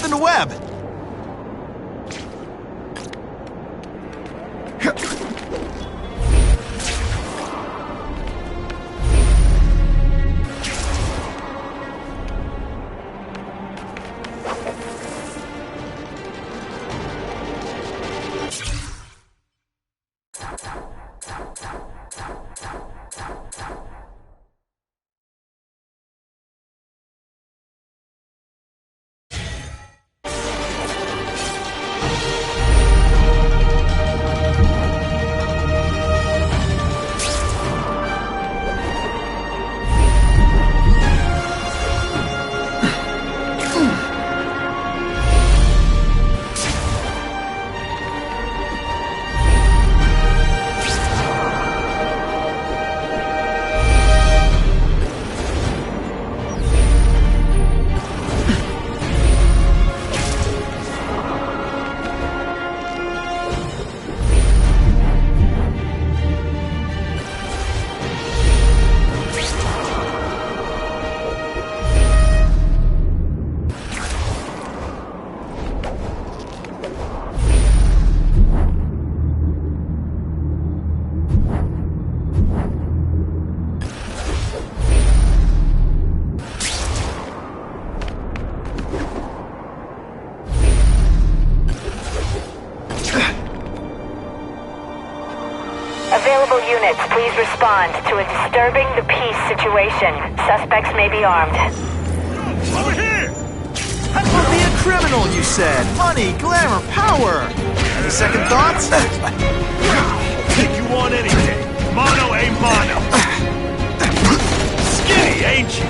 spin the web! Available units, please respond to a disturbing the peace situation. Suspects may be armed. Over here! I'll be a criminal, you said. Money, glamour, power. Any second thoughts? Think you want anything? Mono a mono. Skinny, ain't you?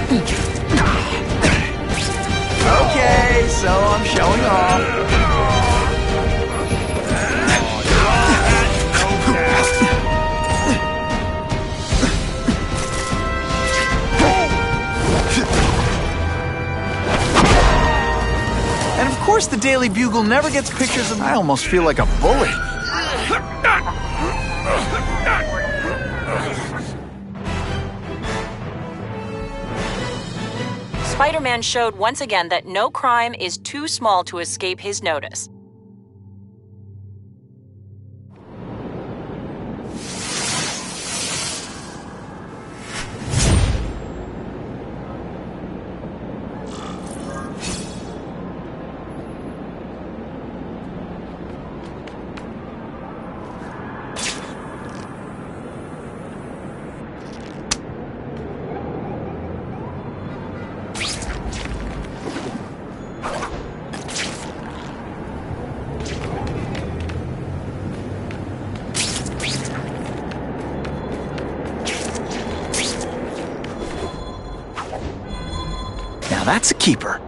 Okay, so I'm showing off. And of course the Daily Bugle never gets pictures of me. I almost feel like a bully. Spider-Man showed once again that no crime is too small to escape his notice. Now that's a keeper.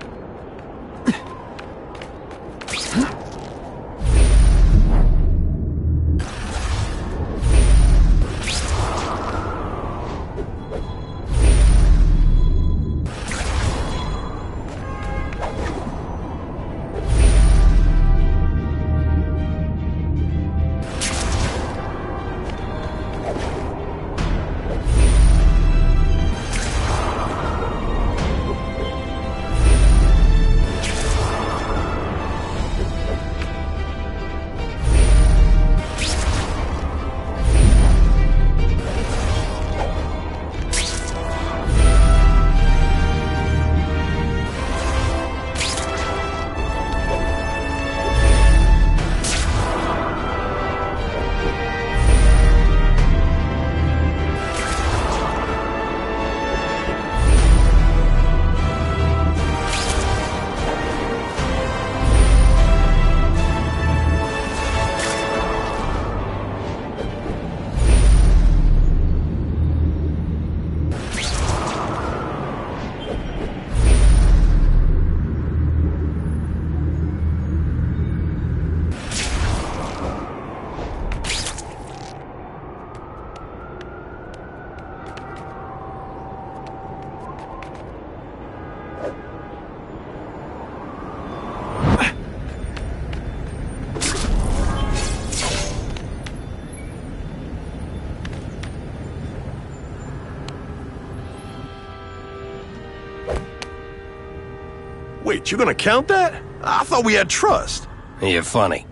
Wait, you gonna count that? I thought we had trust. You're funny.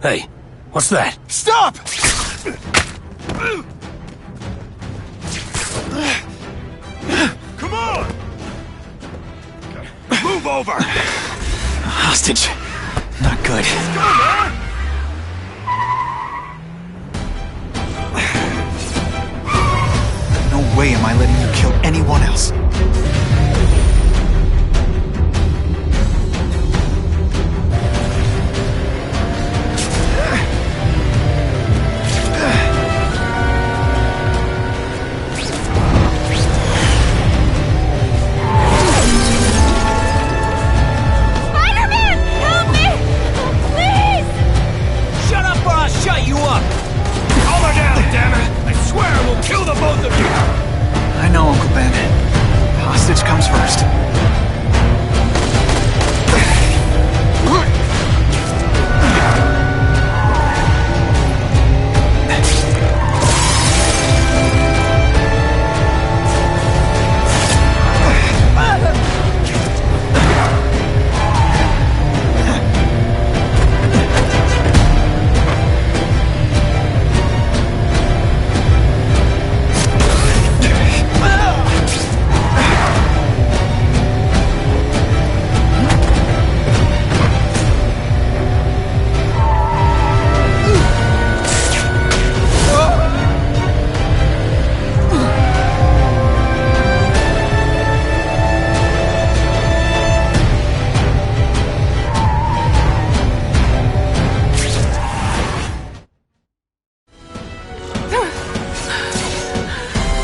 Hey, what's that? Stop! Come on! Move over! Hostage. Not good. Go, man! No way am I letting you kill anyone else. Spider-Man! Help me! Please! Shut up or I'll shut you up! Calm her down, damn it! I swear I will kill the both of you! I know, Uncle Ben. Hostage comes first.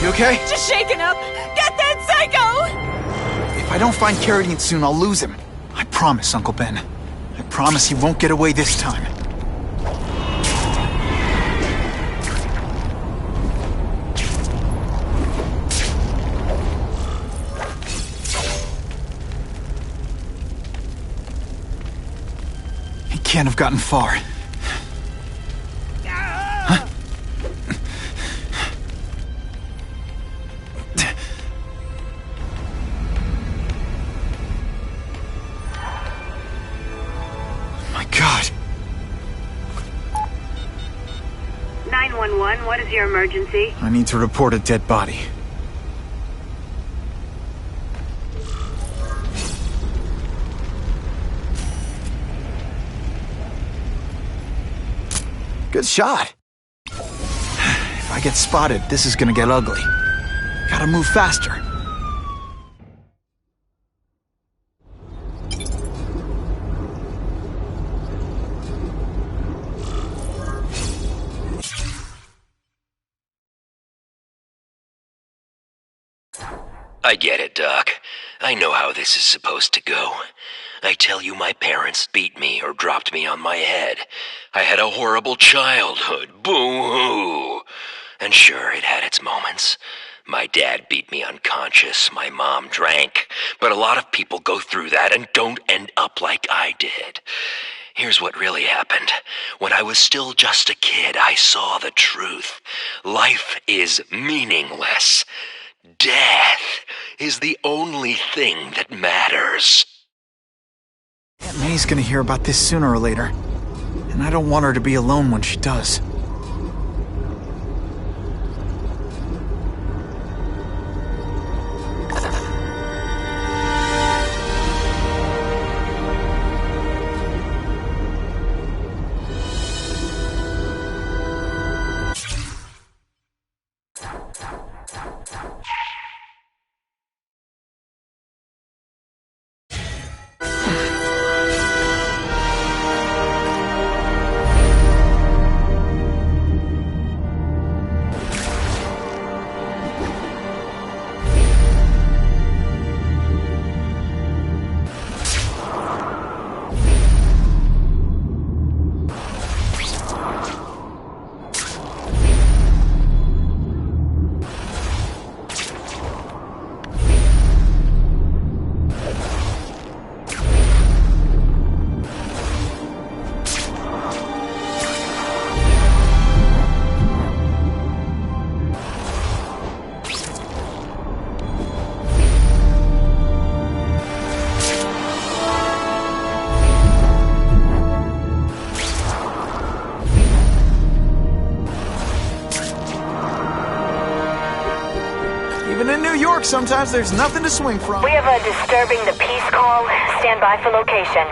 You okay? Just shaken up. Get that psycho! If I don't find Carradine soon, I'll lose him. I promise, Uncle Ben. I promise he won't get away this time. He can't have gotten far. My God. 911, what is your emergency? I need to report a dead body. Good shot. If I get spotted, this is gonna get ugly. Gotta move faster. I get it, Doc. I know how this is supposed to go. I tell you, my parents beat me or dropped me on my head. I had a horrible childhood. Boo-hoo! And sure, it had its moments. My dad beat me unconscious, my mom drank. But a lot of people go through that and don't end up like I did. Here's what really happened. When I was still just a kid, I saw the truth. Life is meaningless. Death is the only thing that matters. Aunt May's gonna hear about this sooner or later. And I don't want her to be alone when she does. in New York, sometimes there's nothing to swing from. We have a disturbing the peace call. Stand by for location.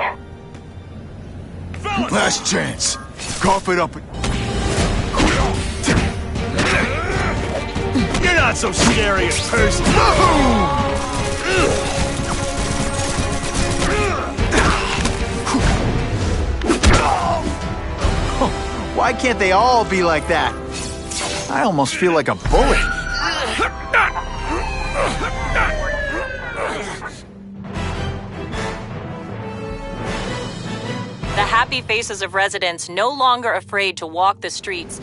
Last chance. Cough it up. You're not so scary in person. Why can't they all be like that? I almost feel like a bully. The happy faces of residents no longer afraid to walk the streets.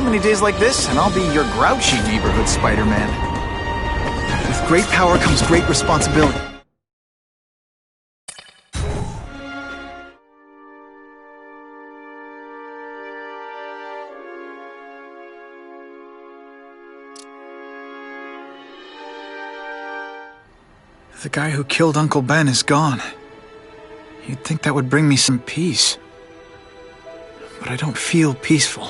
Many days like this, and I'll be your grouchy neighborhood Spider-Man. With great power comes great responsibility. The guy who killed Uncle Ben is gone. You'd think that would bring me some peace. But I don't feel peaceful.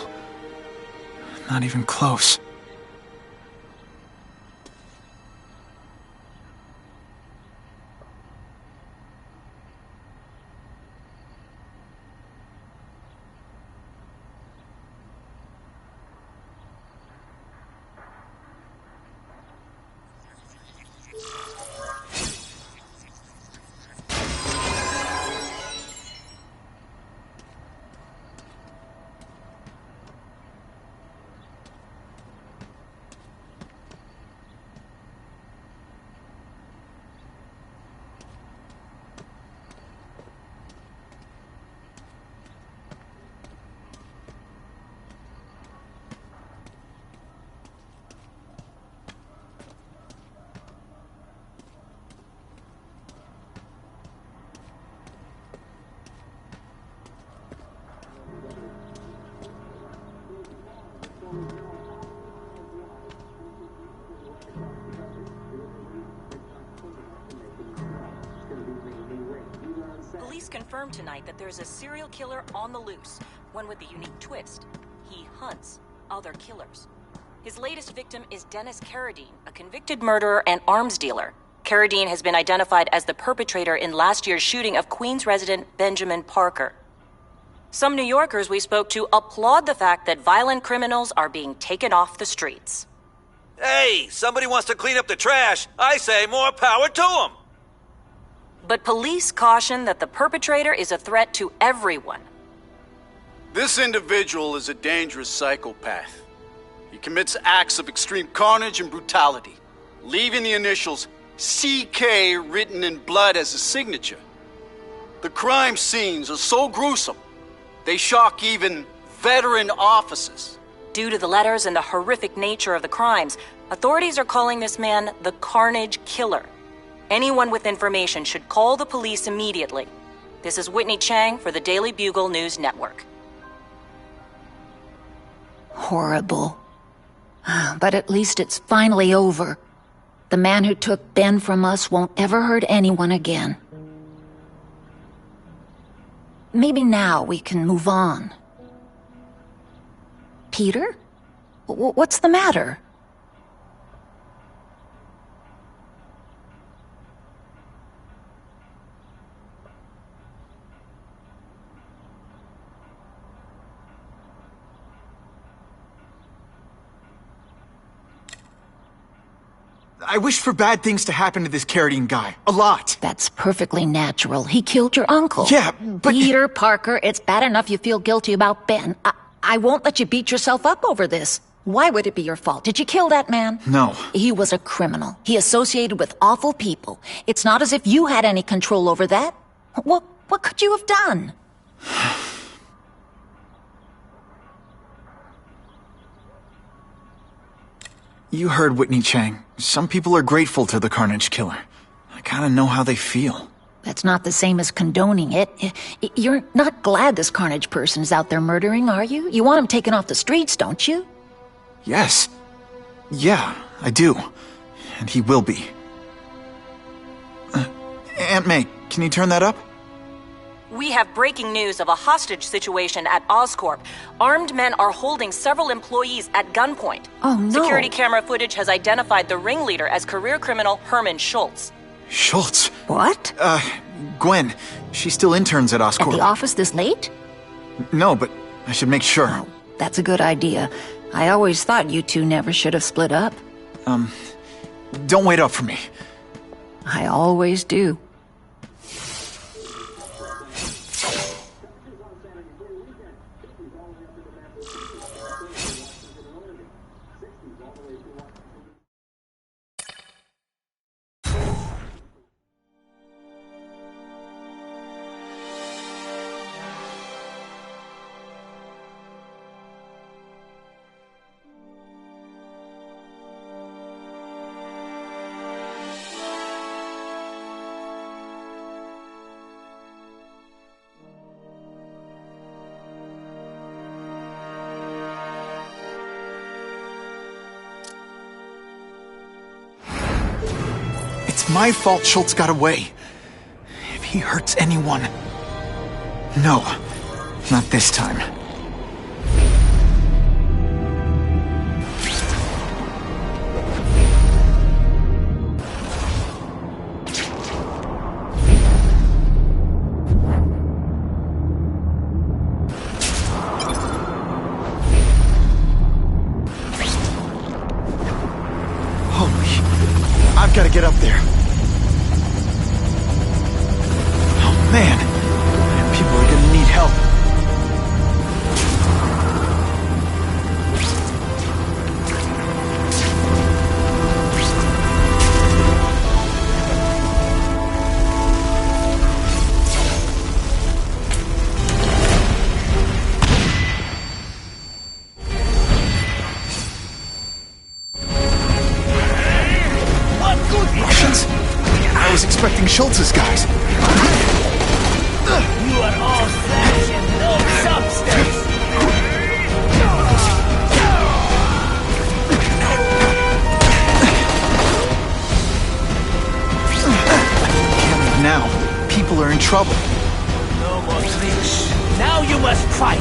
Not even close. Police confirmed tonight that there's a serial killer on the loose, one with a unique twist. He hunts other killers. His latest victim is Dennis Carradine, a convicted murderer and arms dealer. Carradine has been identified as the perpetrator in last year's shooting of Queens resident Benjamin Parker. Some New Yorkers we spoke to applaud the fact that violent criminals are being taken off the streets. Hey, somebody wants to clean up the trash. I say more power to them. But police caution that the perpetrator is a threat to everyone. This individual is a dangerous psychopath. He commits acts of extreme carnage and brutality, leaving the initials CK written in blood as a signature. The crime scenes are so gruesome, they shock even veteran officers. Due to the letters and the horrific nature of the crimes, authorities are calling this man the Carnage Killer. Anyone with information should call the police immediately. This is Whitney Chang for the Daily Bugle News Network. Horrible. But at least it's finally over. The man who took Ben from us won't ever hurt anyone again. Maybe now we can move on. Peter? What's the matter? I wish for bad things to happen to this Carradine guy. A lot. That's perfectly natural. He killed your uncle. Yeah, but... Peter Parker, it's bad enough you feel guilty about Ben. I won't let you beat yourself up over this. Why would it be your fault? Did you kill that man? No. He was a criminal. He associated with awful people. It's not as if you had any control over that. What could you have done? You heard Whitney Chang. Some people are grateful to the Carnage Killer. I kinda know how they feel. That's not the same as condoning it. You're not glad this Carnage person's out there murdering, are you? You want him taken off the streets, don't you? Yes. Yeah, I do. And he will be. Aunt May, can you turn that up? We have breaking news of a hostage situation at Oscorp. Armed men are holding several employees at gunpoint. Oh, no. Security camera footage has identified the ringleader as career criminal Herman Schultz. Schultz? What? Gwen. She still interns at Oscorp. At the office this late? No, but I should make sure. Oh, that's a good idea. I always thought you two never should have split up. Don't wait up for me. I always do. It's my fault Schultz got away. If he hurts anyone... No, not this time. I've got to get up there. Oh, man. People are going to need help. I was expecting Schultz's guys. You are all flesh and no substance. Now, people are in trouble. No more tricks. Now you must fight.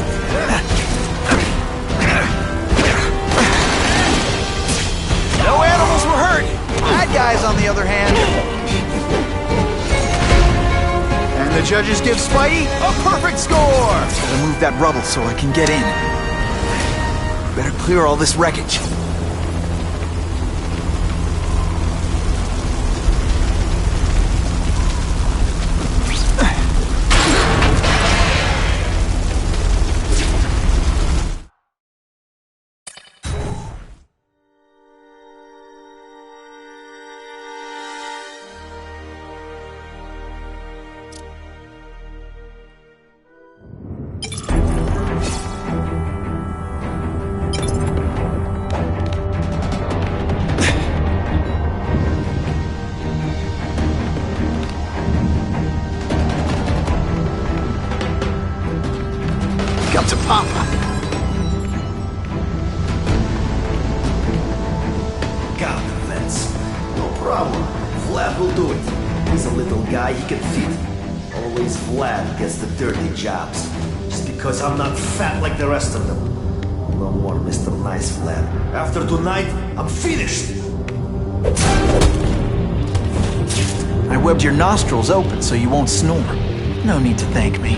No animals were hurt. Bad guys, on the other hand. And the judges give Spidey a perfect score! Gotta move that rubble so I can get in. Better clear all this wreckage. problem. Vlad will do it. He's a little guy, he can fit. Always Vlad gets the dirty jobs. Just because I'm not fat like the rest of them. No more Mr. Nice Vlad. After tonight, I'm finished. I webbed your nostrils open so you won't snore. No need to thank me.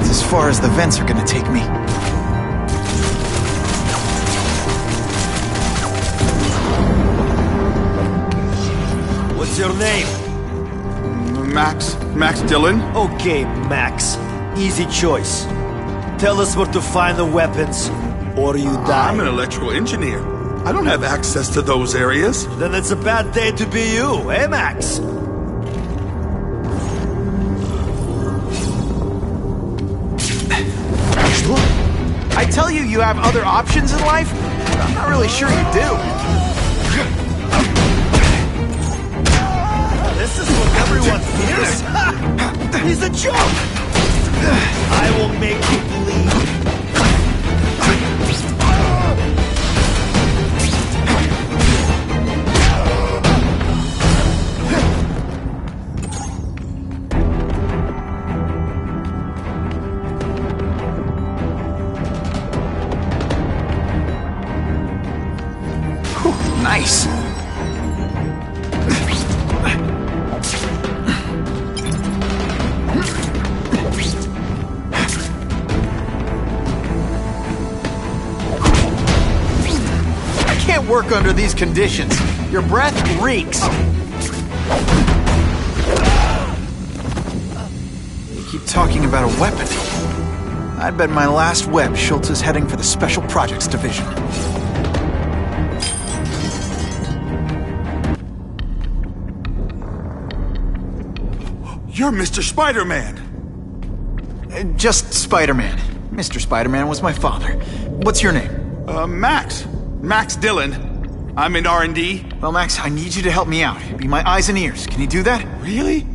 As far as the vents are gonna take me. What's your name? Max Dillon? Okay, Max. Easy choice. Tell us where to find the weapons, or you die. I'm an electrical engineer. I don't have access to those areas. Then it's a bad day to be you, eh, Max? I tell you, you have other options in life, but I'm not really sure you do. This is what everyone fears? He's a joke! I will make you bleed. Nice. I can't work under these conditions. Your breath reeks. You keep talking about a weapon. I'd bet my last web Schultz is heading for the Special Projects Division. You're Mr. Spider-Man. Just Spider-Man. Mr. Spider-Man was my father. What's your name? Max Dillon. I'm in R&D. Well, Max, I need you to help me out. Be my eyes and ears. Can you do that? Really?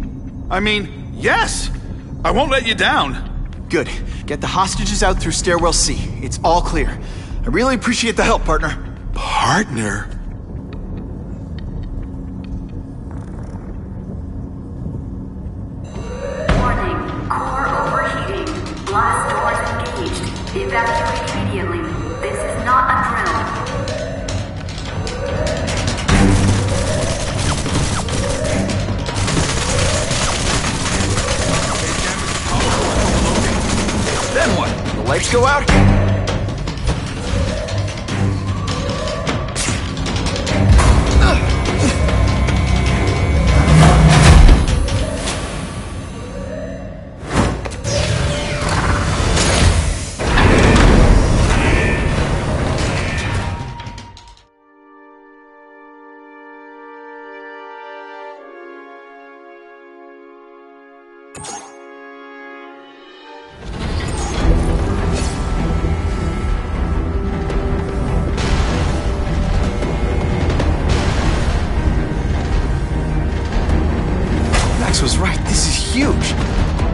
I mean, yes. I won't let you down. Good. Get the hostages out through stairwell C. It's all clear. I really appreciate the help, partner. Partner? Warning. Core overheating. Blast doors engaged. Evacuate immediately. This is not a drill. Then what? The lights go out? Max was right, this is huge.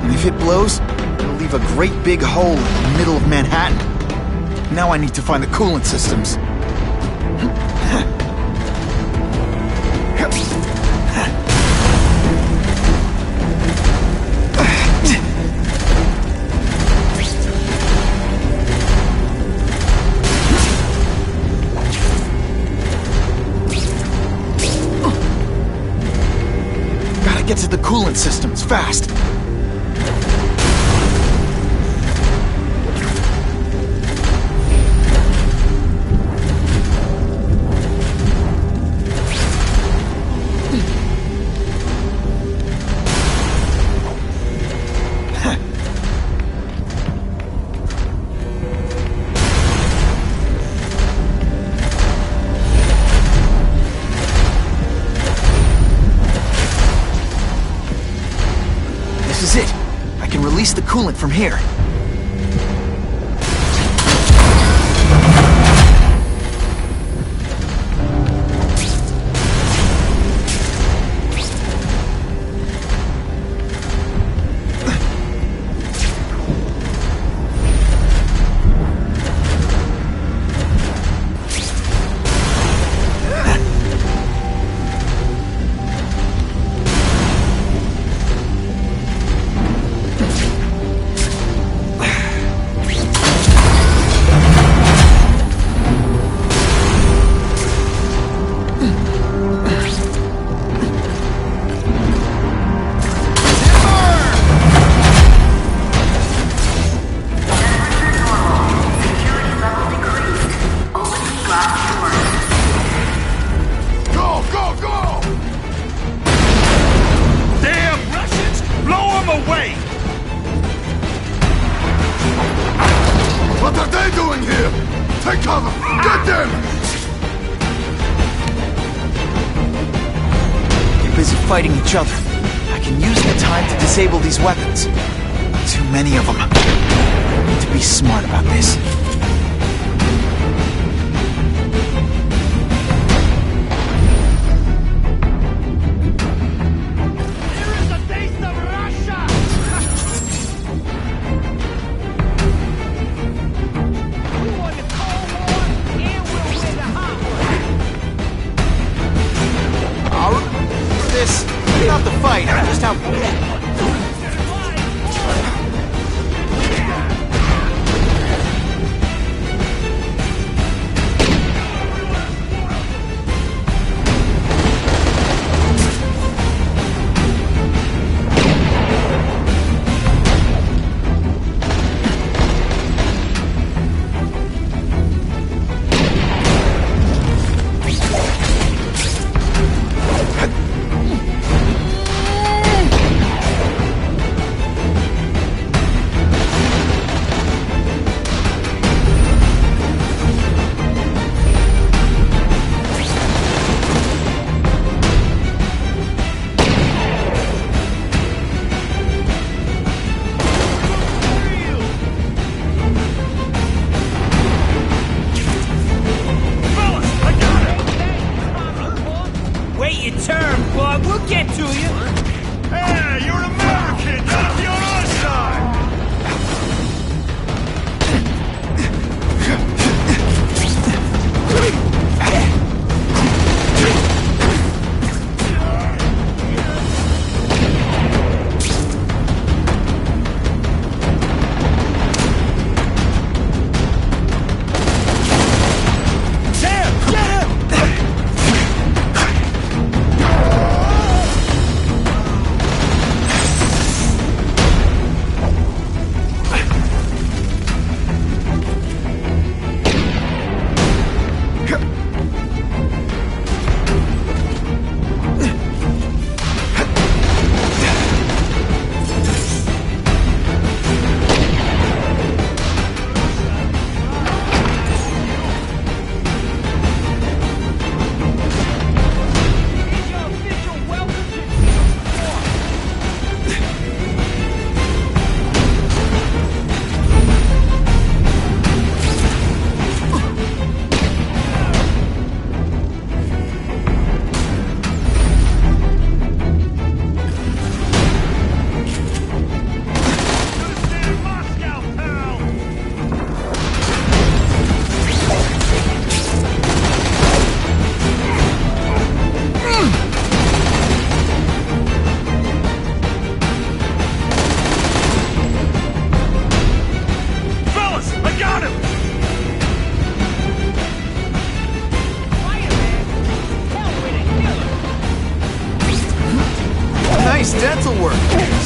And if it blows, it'll leave a great big hole in the middle of Manhattan. Now I need to find the coolant systems. systems, fast! This is it. I can release the coolant from here. What are they doing here? Take cover! Get them! They're busy fighting each other. I can use the time to disable these weapons. Too many of them. I need to be smart about this. Not the fight, just how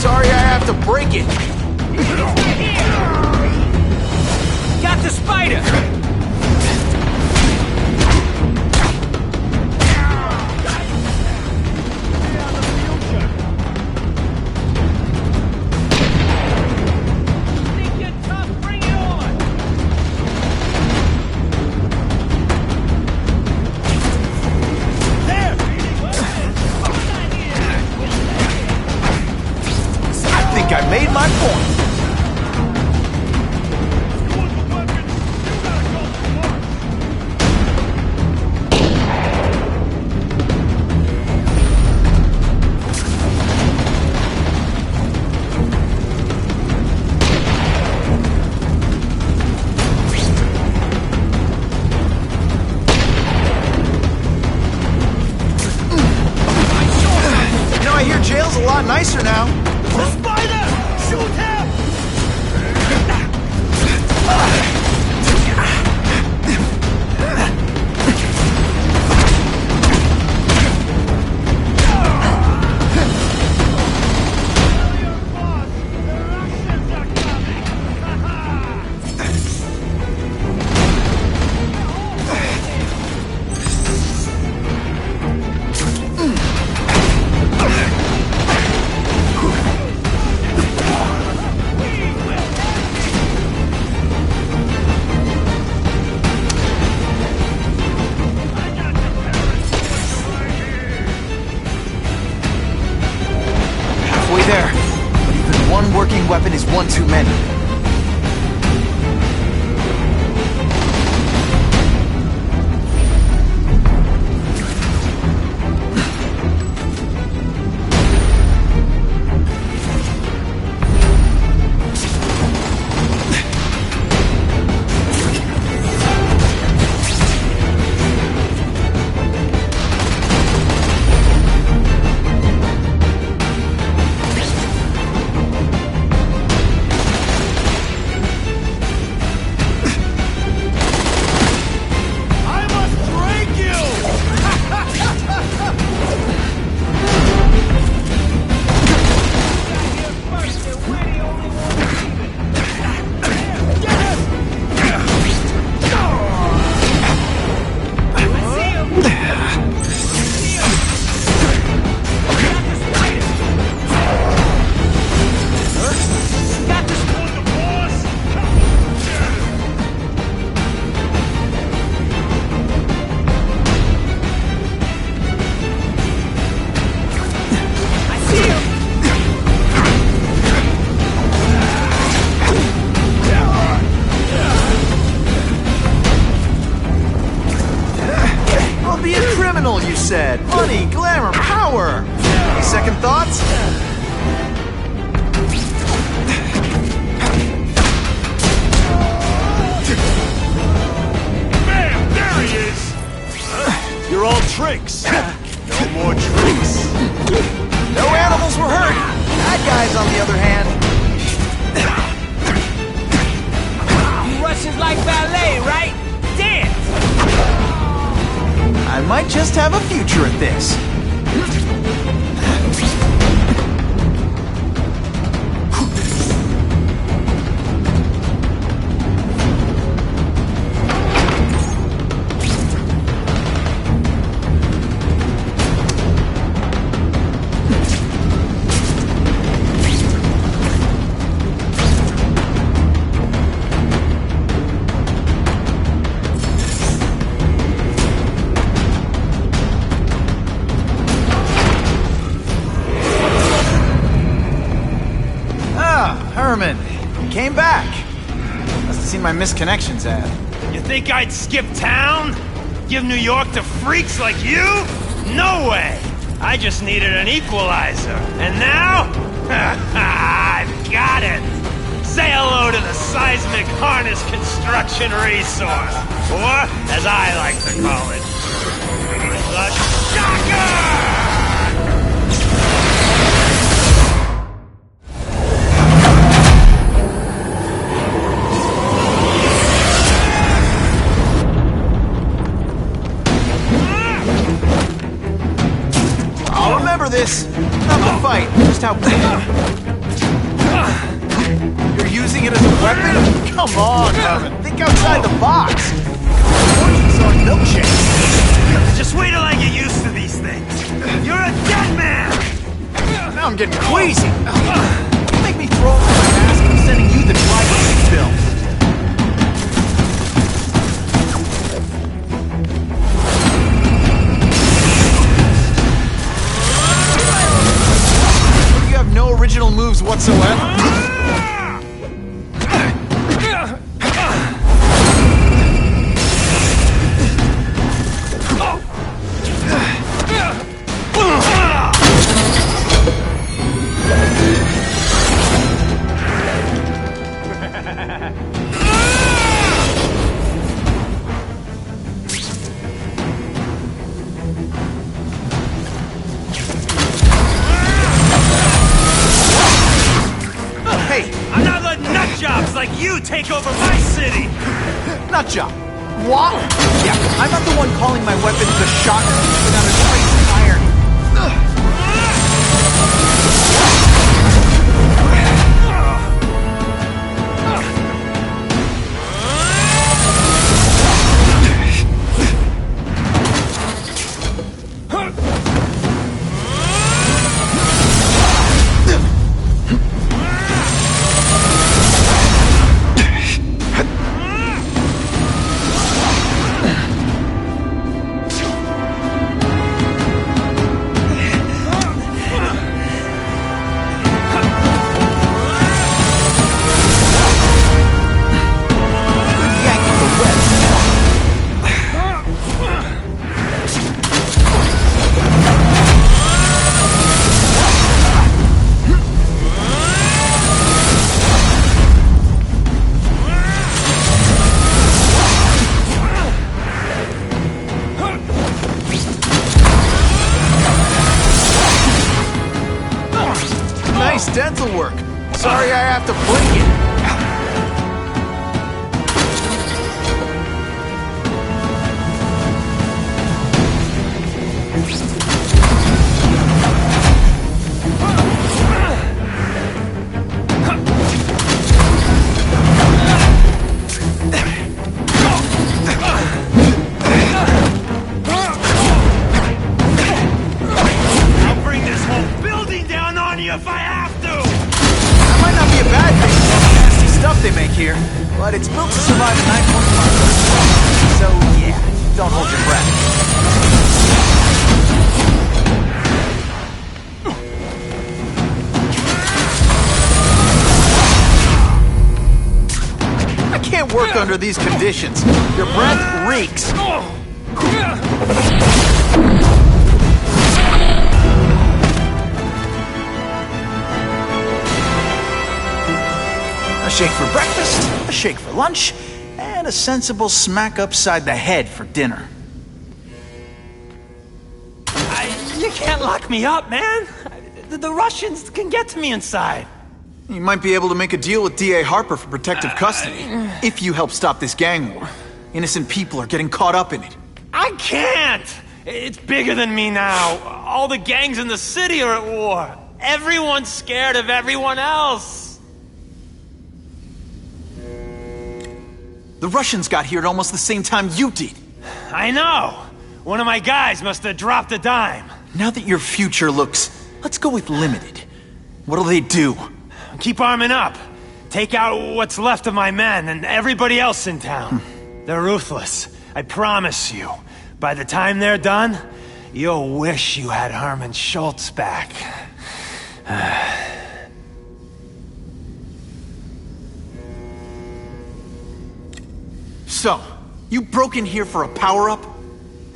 Sorry I have to break it. Got the spider! I made my point. You know, I hear jail's a lot nicer now. The spider! Shoot him! There. But even one working weapon is one too many. You said money, glamour, power. Any second thoughts? Bam! There he is! You're all tricks. No more tricks. No animals were hurt. Bad guys, on the other hand. Russians like ballet, right? Dance! I might just have a future at this. Herman, you came back. Must have seen my missed connections ad. You think I'd skip town? Give New York to freaks like you? No way! I just needed an equalizer. And now? I've got it! Say hello to the seismic harness construction resource. Or, as I like to call it, the shocker! This, not the fight, just how Think outside the box. Portions on milkshake. Just wait till I get used to these things. You're a dead man! Now I'm getting queasy. You make me throw off my mask and I'm sending you the dry cleaning bill. You have no original moves whatsoever. Like you take over my city! Nutjob! What? Yeah, I'm not the one calling my weapons the shotgun without a trace of iron. Nice dental work. Sorry I have to break it. I'll bring this whole building down on you if I have to! That might not be a bad thing with all the nasty stuff they make here, but it's built to survive a 9.5. So yeah, don't hold your breath. I can't work under these conditions. Your breath reeks. A shake for breakfast, a shake for lunch, and a sensible smack upside the head for dinner. You can't lock me up, man! The Russians can get to me inside. You might be able to make a deal with D.A. Harper for protective custody, if you help stop this gang war. Innocent people are getting caught up in it. I can't! It's bigger than me now. All the gangs in the city are at war. Everyone's scared of everyone else. The Russians got here at almost the same time you did. I know. One of my guys must have dropped a dime. Now that your future looks, let's go with limited. What'll they do? Keep arming up. Take out what's left of my men and everybody else in town. They're ruthless. I promise you. By the time they're done, you'll wish you had Herman Schultz back. So, you broke in here for a power-up?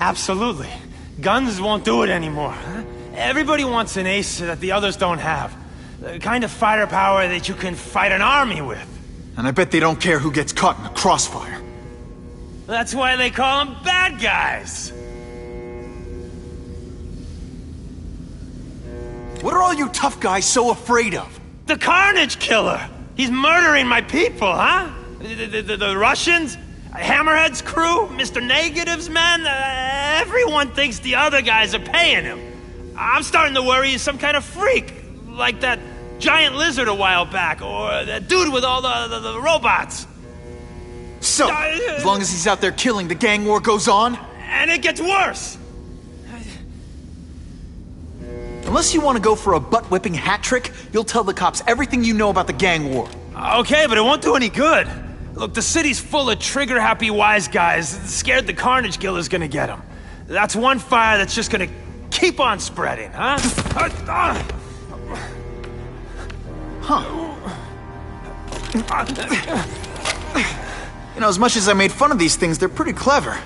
Absolutely. Guns won't do it anymore. Everybody wants an ace that the others don't have. The kind of fighter power that you can fight an army with. And I bet they don't care who gets caught in the crossfire. That's why they call them bad guys. What are all you tough guys so afraid of? The Carnage Killer! He's murdering my people, huh? The Russians? Hammerhead's crew? Mr. Negative's men? Everyone thinks the other guys are paying him. I'm starting to worry he's some kind of freak. Like that giant lizard a while back, or that dude with all the robots. So, as long as he's out there killing, the gang war goes on? And it gets worse! Unless you want to go for a butt-whipping hat trick, you'll tell the cops everything you know about the gang war. Okay, but it won't do any good. Look, the city's full of trigger-happy wise guys scared the Carnage Killer's gonna get them. That's one fire that's just gonna keep on spreading, huh? You know, as much as I made fun of these things, they're pretty clever.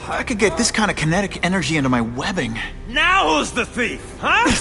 I could get this kind of kinetic energy into my webbing. Now who's the thief, huh?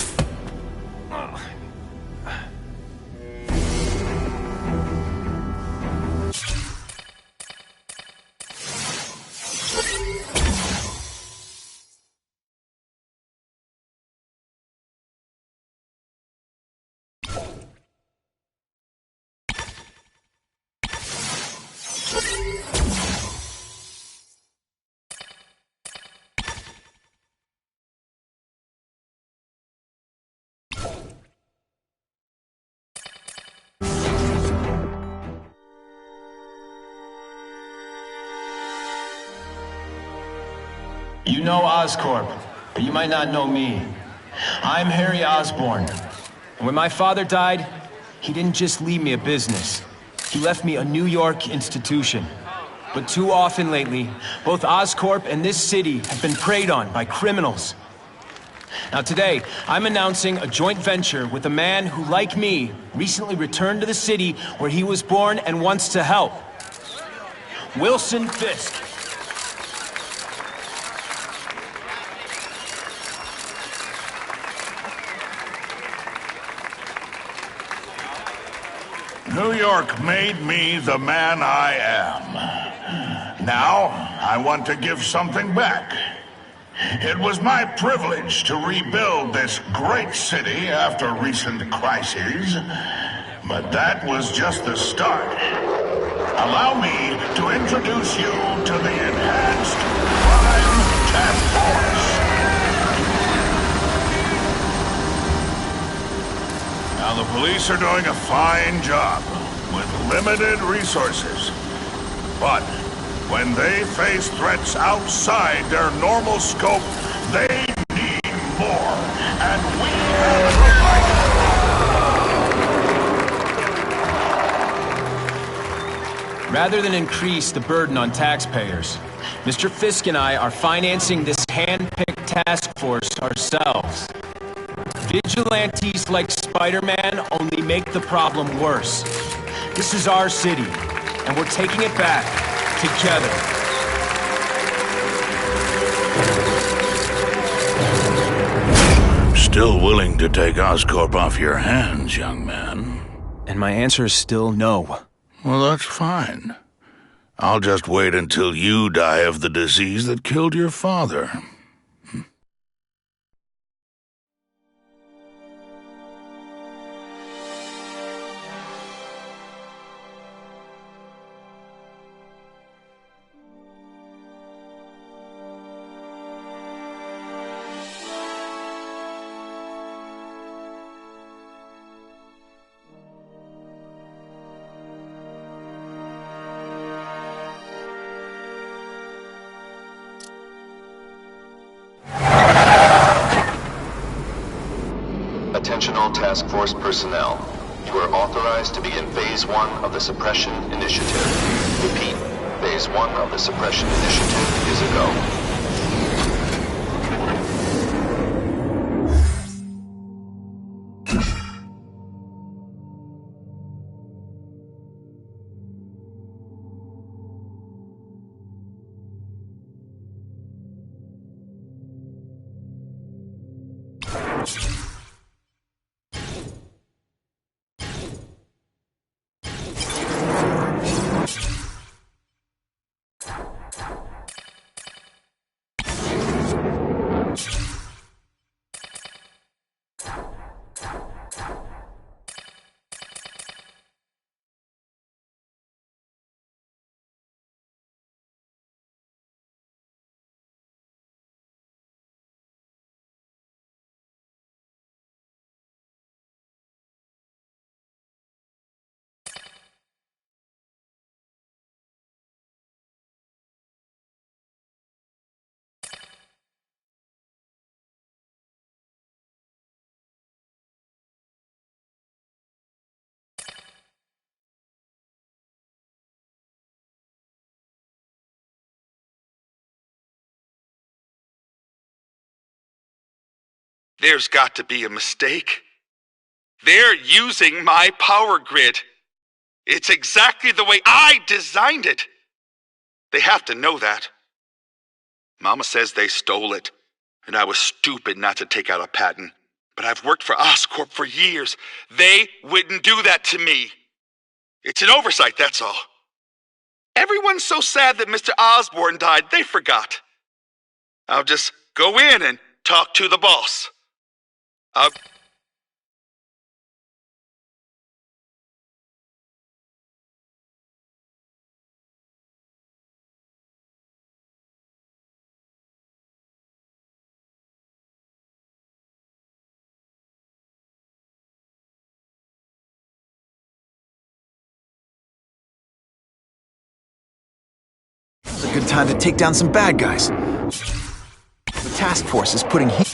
You know Oscorp, but you might not know me. I'm Harry Osborn. And when my father died, he didn't just leave me a business. He left me a New York institution. But too often lately, both Oscorp and this city have been preyed on by criminals. Now today, I'm announcing a joint venture with a man who, like me, recently returned to the city where he was born and wants to help. Wilson Fisk. New York made me the man I am. Now, I want to give something back. It was my privilege to rebuild this great city after recent crises, but that was just the start. Allow me to introduce you to the Enhanced Crime Task Force. Now, the police are doing a fine job with limited resources. But when they face threats outside their normal scope, they need more. And we have provided. Rather than increase the burden on taxpayers, Mr. Fisk and I are financing this hand-picked task force ourselves. Vigilantes like Spider-Man only make the problem worse. This is our city, and we're taking it back together. I'm still willing to take Oscorp off your hands, young man. And my answer is still no. Well, that's fine. I'll just wait until you die of the disease that killed your father. Attention all task force personnel. You are authorized to begin Phase 1 of the Suppression Initiative. Repeat, Phase 1 of the Suppression Initiative is a go. There's got to be a mistake. They're using my power grid. It's exactly the way I designed it. They have to know that. Mama says they stole it, and I was stupid not to take out a patent. But I've worked for Oscorp for years. They wouldn't do that to me. It's an oversight, that's all. Everyone's so sad that Mr. Osborn died, they forgot. I'll just go in and talk to the boss. It's a good time to take down some bad guys. The task force is putting heat.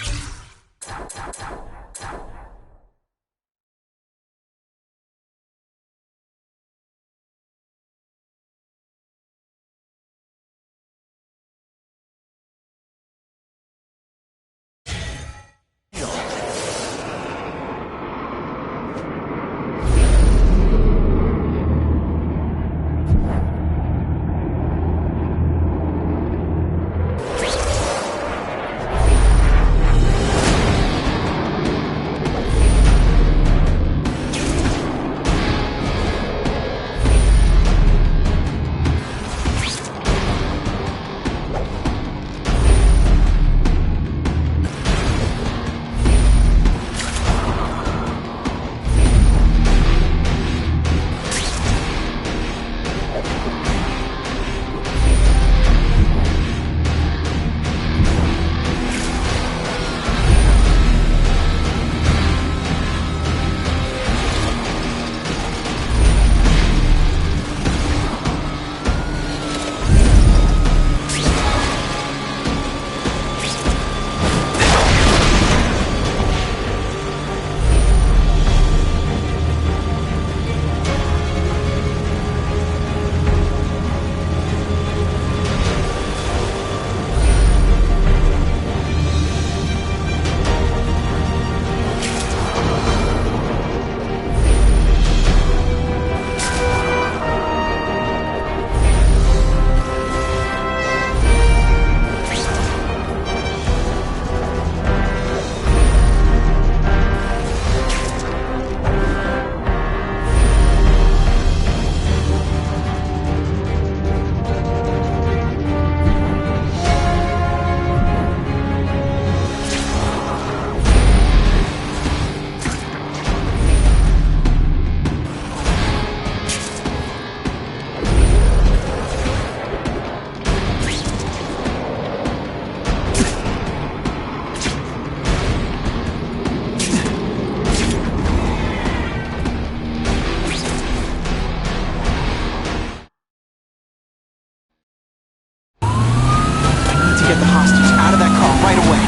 Get the hostage out of that car right away.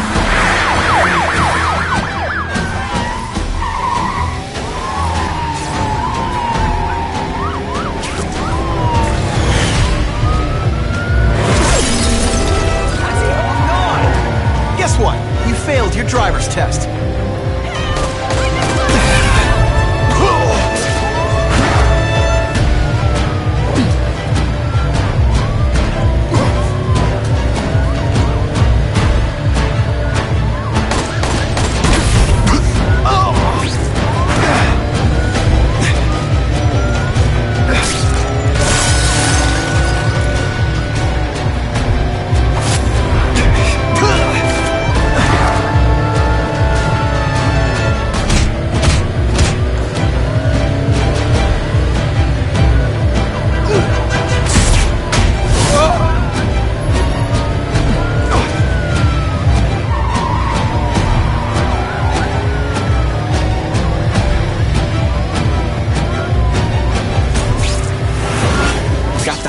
Guess what? You failed your driver's test.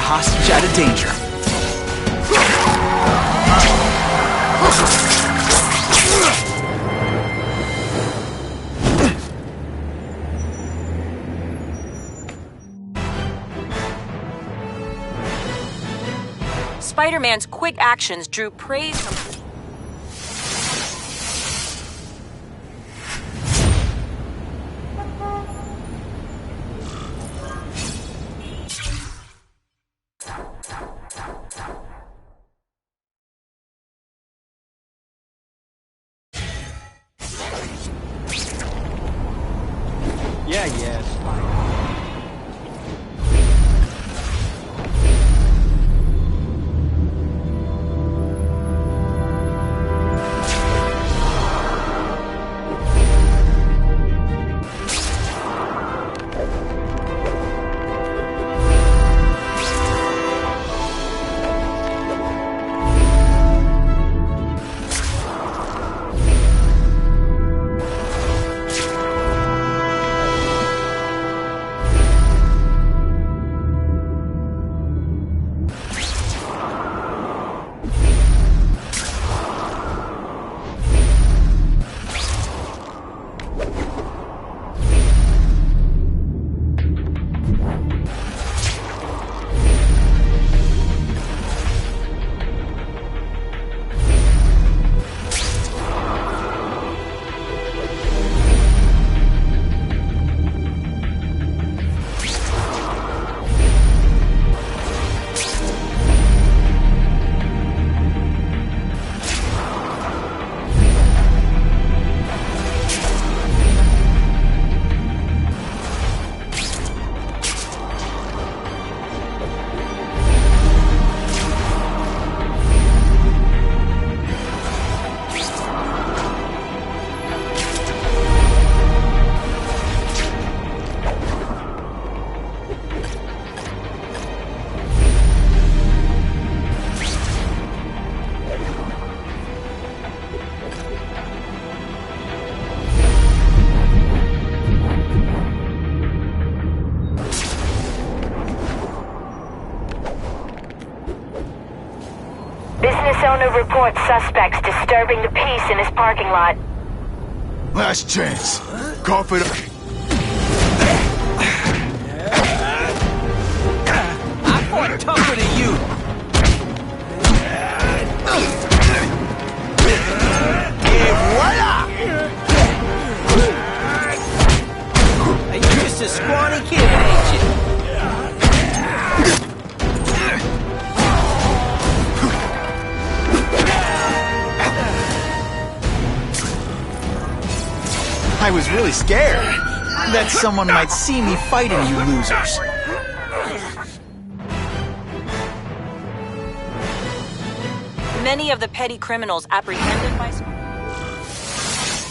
Hostage out of danger. Spider-Man's quick actions drew praise from... Crew reports suspects disturbing the peace in his parking lot. Last chance. Cough it up. I fought tougher than you. Et voila! You're just a scrawny kid, ain't you? I was really scared that someone might see me fighting you losers. Many of the petty criminals apprehended by...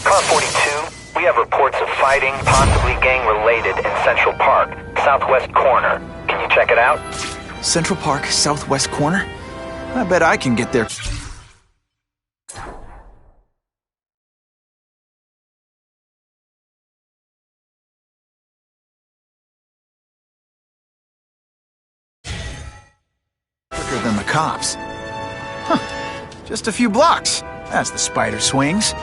Car 42, we have reports of fighting, possibly gang-related, in Central Park, southwest corner. Can you check it out? Central Park, southwest corner? I bet I can get there. Quicker than the cops. Huh. Just a few blocks. As the spider swings.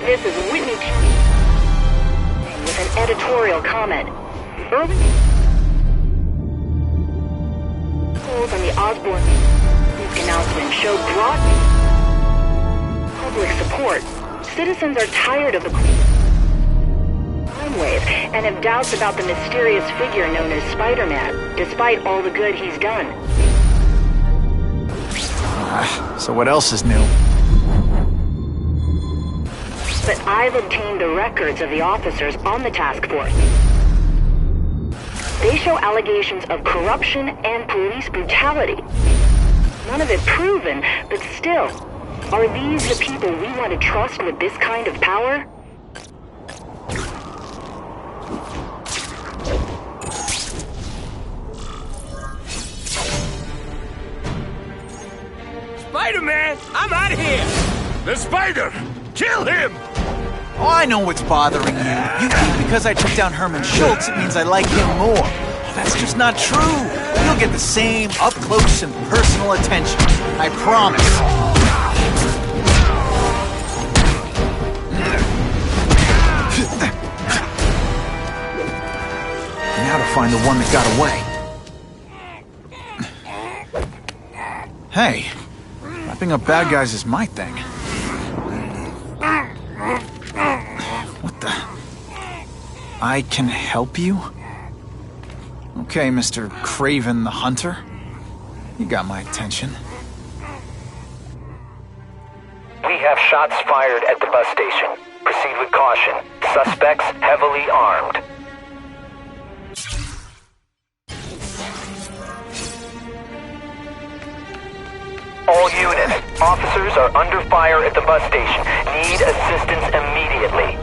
This is Whitney with an editorial comment. Early polls on the Osborne announcement show broad public support. Citizens are tired of the crime wave and have doubts about the mysterious figure known as Spider-Man, despite all the good he's done. So what else is new? But I've obtained the records of the officers on the task force. They show allegations of corruption and police brutality. None of it proven, but still, are these the people we want to trust with this kind of power? Spider-Man, I'm out of here! The spider! Kill him! Oh, I know what's bothering you. You think because I took down Herman Schultz, it means I like him more. That's just not true. You'll get the same up-close and personal attention. I promise. Now to find the one that got away. Hey, wrapping up bad guys is my thing. What the? I can help you? Okay, Mr. Craven the Hunter. You got my attention. We have shots fired at the bus station. Proceed with caution. Suspects heavily armed. All units, officers are under fire at the bus station. Need assistance immediately.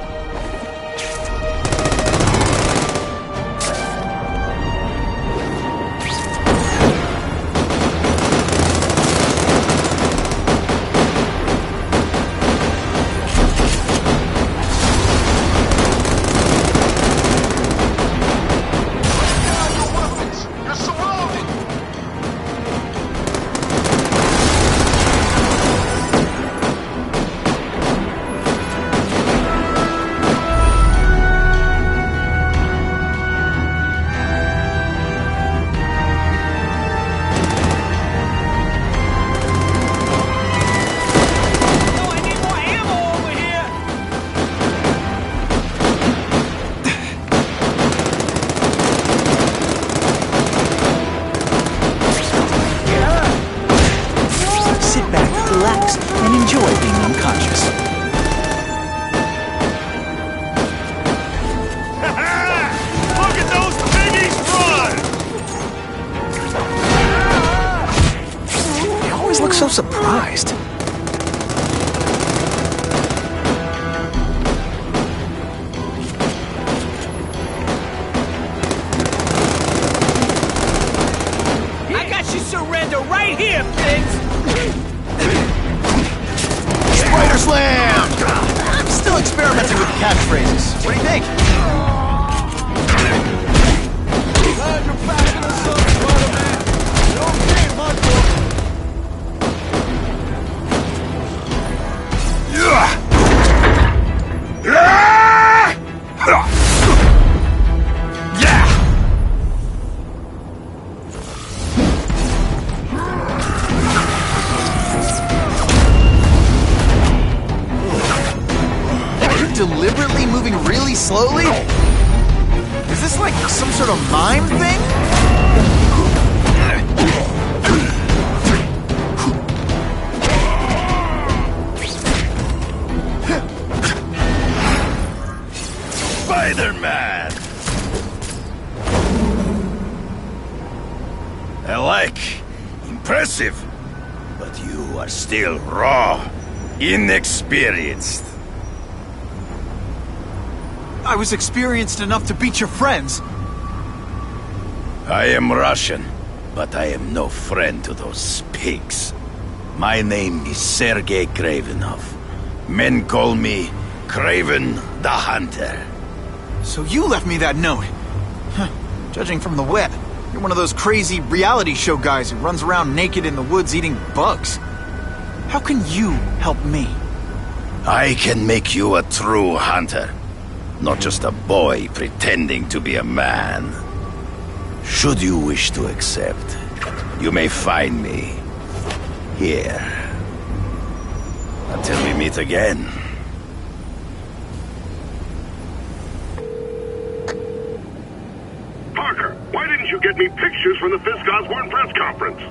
catchphrases. What do you think? Glad you're back in the sun, Spider-Man. Okay, my boy. Deliberately moving really slowly? Is this like some sort of mime thing? Spider-Man! I like. Impressive. But you are still raw. Inexperienced. I was experienced enough to beat your friends. I am Russian, but I am no friend to those pigs. My name is Sergei Kravenov. Men call me Kraven the Hunter. So you left me that note. Huh. Judging from the web, you're one of those crazy reality show guys who runs around naked in the woods eating bugs. How can you help me? I can make you a true hunter. Not just a boy pretending to be a man. Should you wish to accept, you may find me here. Until we meet again. Parker, why didn't you get me pictures from the Fisk Osborn press conference?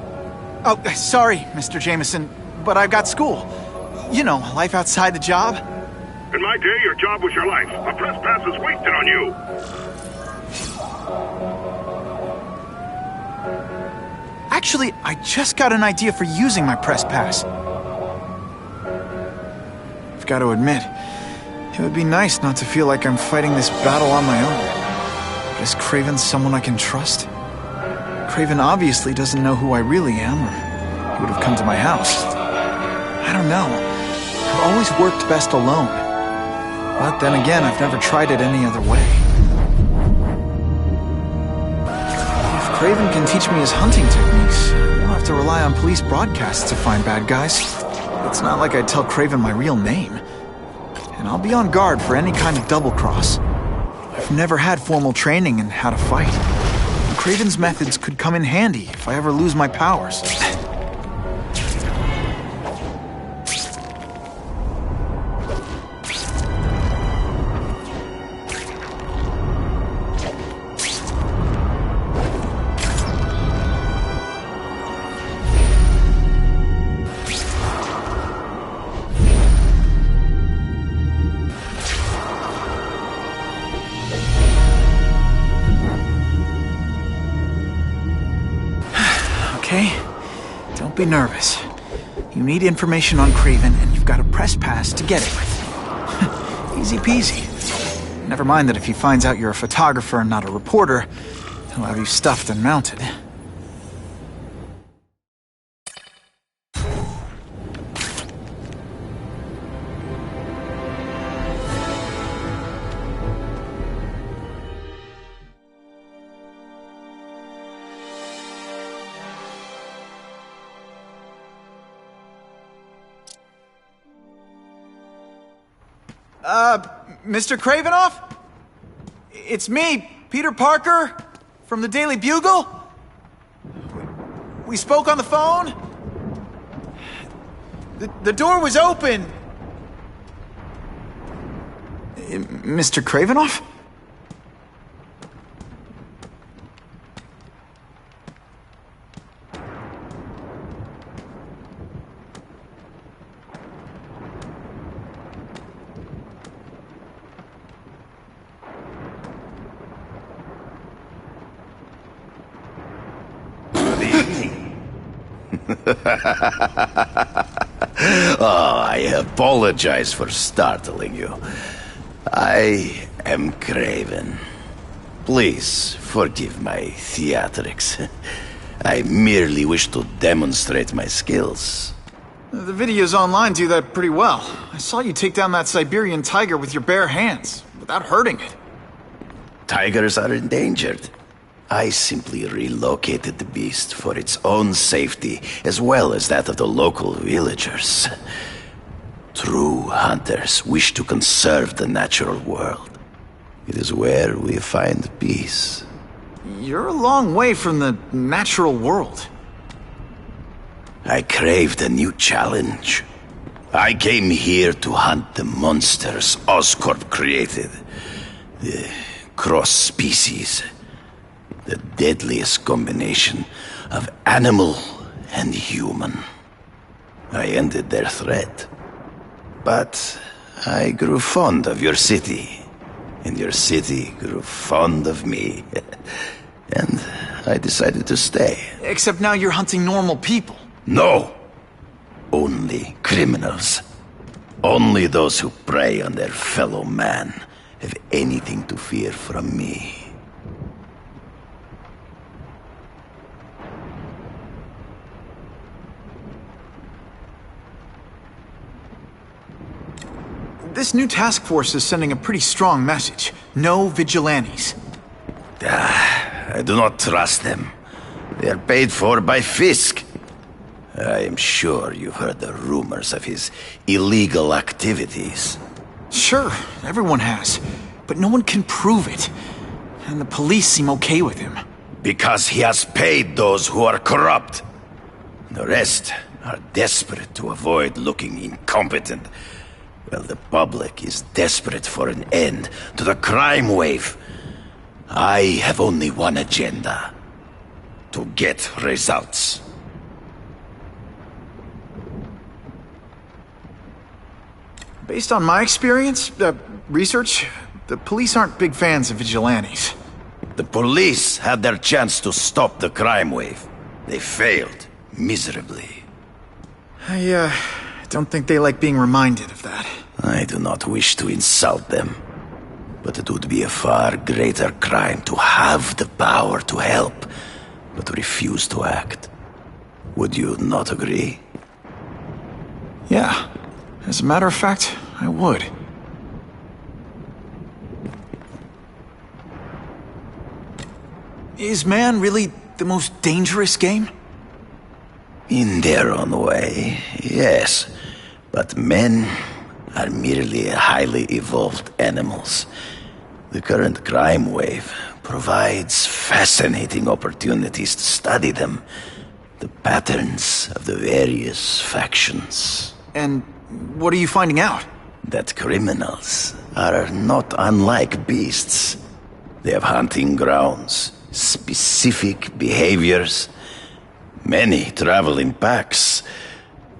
Oh, sorry, Mr. Jameson, but I've got school. You know, life outside the job. In my day, your job was your life. A press pass is wasted on you. Actually, I just got an idea for using my press pass. I've got to admit, it would be nice not to feel like I'm fighting this battle on my own. But is Kraven someone I can trust? Kraven obviously doesn't know who I really am, or he would have come to my house. I don't know. I've always worked best alone. But then again, I've never tried it any other way. If Kraven can teach me his hunting techniques, I won't have to rely on police broadcasts to find bad guys. It's not like I'd tell Kraven my real name. And I'll be on guard for any kind of double-cross. I've never had formal training in how to fight. Kraven's methods could come in handy if I ever lose my powers. Okay? Don't be nervous. You need information on Kraven, and you've got a press pass to get it with. Easy peasy. Never mind that if he finds out you're a photographer and not a reporter, he'll have you stuffed and mounted. Mr. Kravinoff? It's me, Peter Parker, from the Daily Bugle. We spoke on the phone. The door was open. Mr. Kravinoff? Oh, I apologize for startling you. I am Kraven. Please forgive my theatrics. I merely wish to demonstrate my skills. The videos online do that pretty well. I saw you take down that Siberian tiger with your bare hands, without hurting it. Tigers are endangered. I simply relocated the beast for its own safety, as well as that of the local villagers. True hunters wish to conserve the natural world. It is where we find peace. You're a long way from the natural world. I craved a new challenge. I came here to hunt the monsters Oscorp created. The cross-species. The deadliest combination of animal and human. I ended their threat. But I grew fond of your city. And your city grew fond of me. And I decided to stay. Except now you're hunting normal people. No! Only criminals. Only those who prey on their fellow man have anything to fear from me. This new task force is sending a pretty strong message. No vigilantes. I do not trust them. They are paid for by Fisk. I am sure you've heard the rumors of his illegal activities. Sure, everyone has. But no one can prove it. And the police seem okay with him. Because he has paid those who are corrupt. The rest are desperate to avoid looking incompetent. Well, the public is desperate for an end to the crime wave. I have only one agenda. To get results. Based on my experience, research, the police aren't big fans of vigilantes. The police had their chance to stop the crime wave. They failed, miserably. I don't think they like being reminded of that. I do not wish to insult them. But it would be a far greater crime to have the power to help, but to refuse to act. Would you not agree? Yeah. As a matter of fact, I would. Is man really the most dangerous game? In their own way, yes. But men are merely highly evolved animals. The current crime wave provides fascinating opportunities to study them. The patterns of the various factions. And what are you finding out? That criminals are not unlike beasts. They have hunting grounds, specific behaviors. Many travel in packs,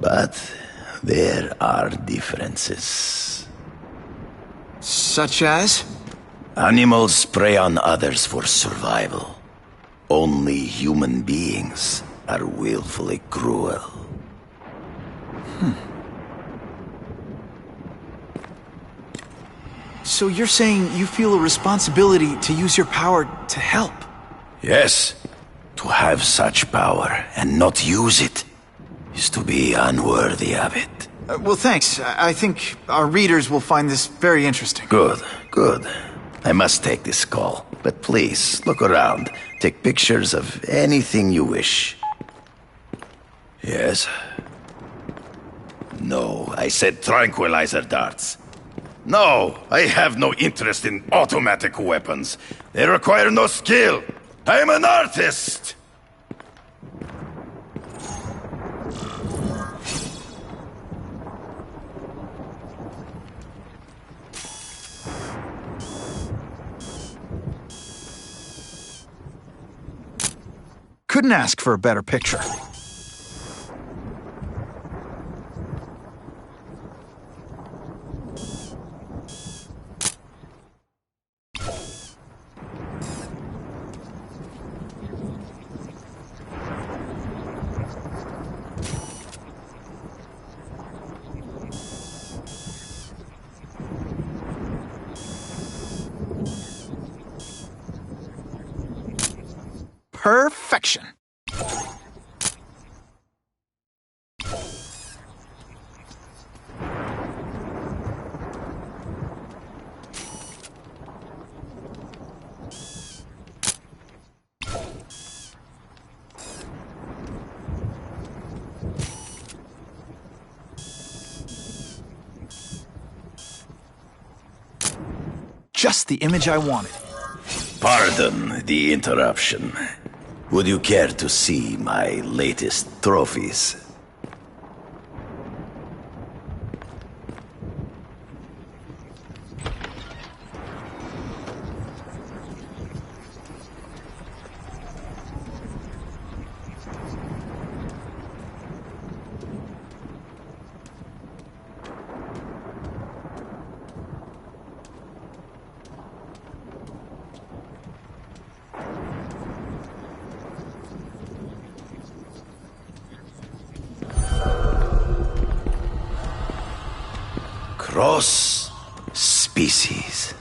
but there are differences. Such as? Animals prey on others for survival. Only human beings are willfully cruel. So you're saying you feel a responsibility to use your power to help? Yes. To have such power and not use it is to be unworthy of it. Well, thanks. I think our readers will find this very interesting. Good, good. I must take this call, but please, look around. Take pictures of anything you wish. Yes? No, I said tranquilizer darts. No, I have no interest in automatic weapons. They require no skill. I am an artist! Couldn't ask for a better picture. Perfection. just the image I wanted. Pardon the interruption. Would you care to see my latest trophies? Cross species.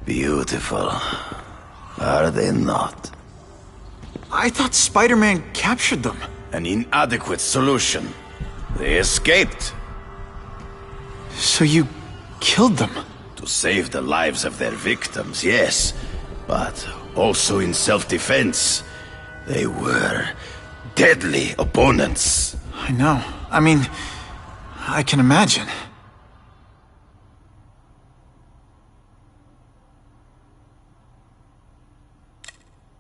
Beautiful. Are they not? I thought Spider-Man captured them. An inadequate solution. They escaped. So you killed them? To save the lives of their victims, yes. But also in self-defense. They were deadly opponents. I know. I mean, I can imagine.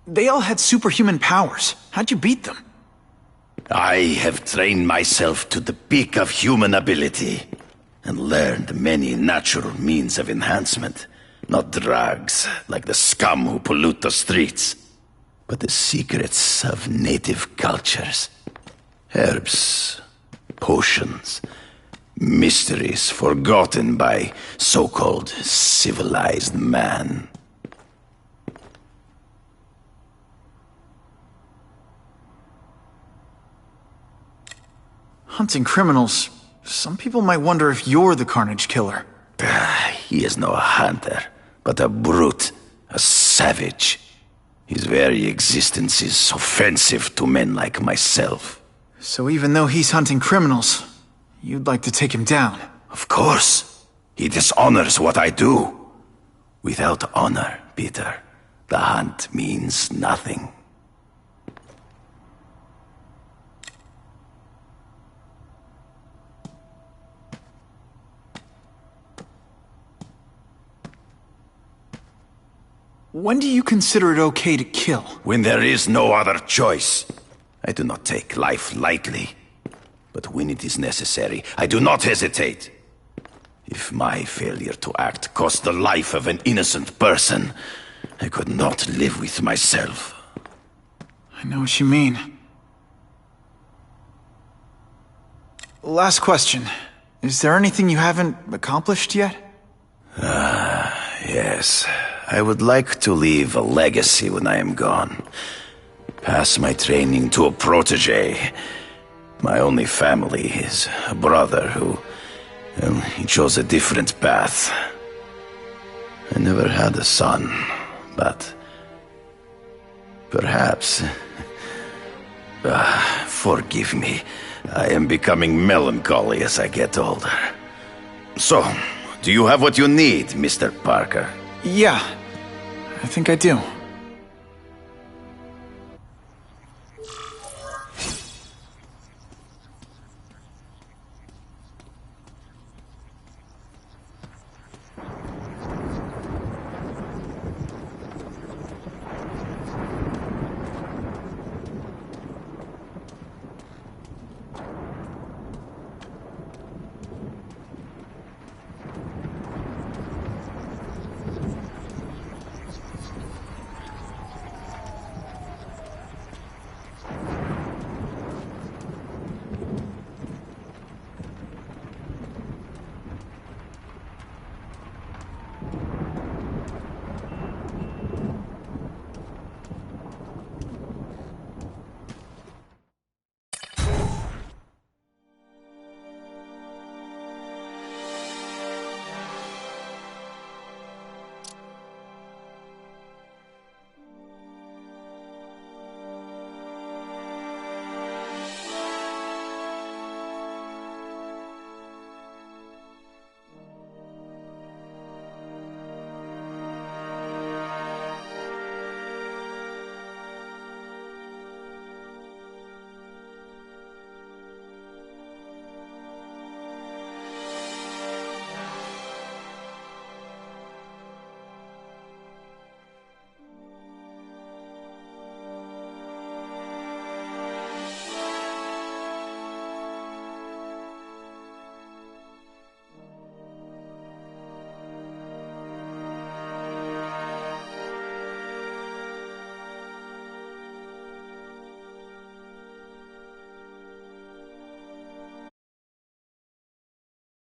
They all had superhuman powers. How'd you beat them? I have trained myself to the peak of human ability, and learned many natural means of enhancement. Not drugs, like the scum who pollute the streets, but the secrets of native cultures. Herbs, potions, mysteries forgotten by so-called civilized man. Hunting criminals. Some people might wonder if you're the Carnage Killer. He is no hunter, but a brute, a savage. His very existence is offensive to men like myself. So even though he's hunting criminals, you'd like to take him down? Of course. He dishonors what I do. Without honor, Peter, the hunt means nothing. When do you consider it okay to kill? When there is no other choice. I do not take life lightly. But when it is necessary, I do not hesitate. If my failure to act cost the life of an innocent person, I could not live with myself. I know what you mean. Last question. Is there anything you haven't accomplished yet? Yes. I would like to leave a legacy when I am gone. Pass my training to a protege. My only family is a brother who... he chose a different path. I never had a son, but... perhaps... forgive me. I am becoming melancholy as I get older. So, do you have what you need, Mr. Parker? Yeah, I think I do.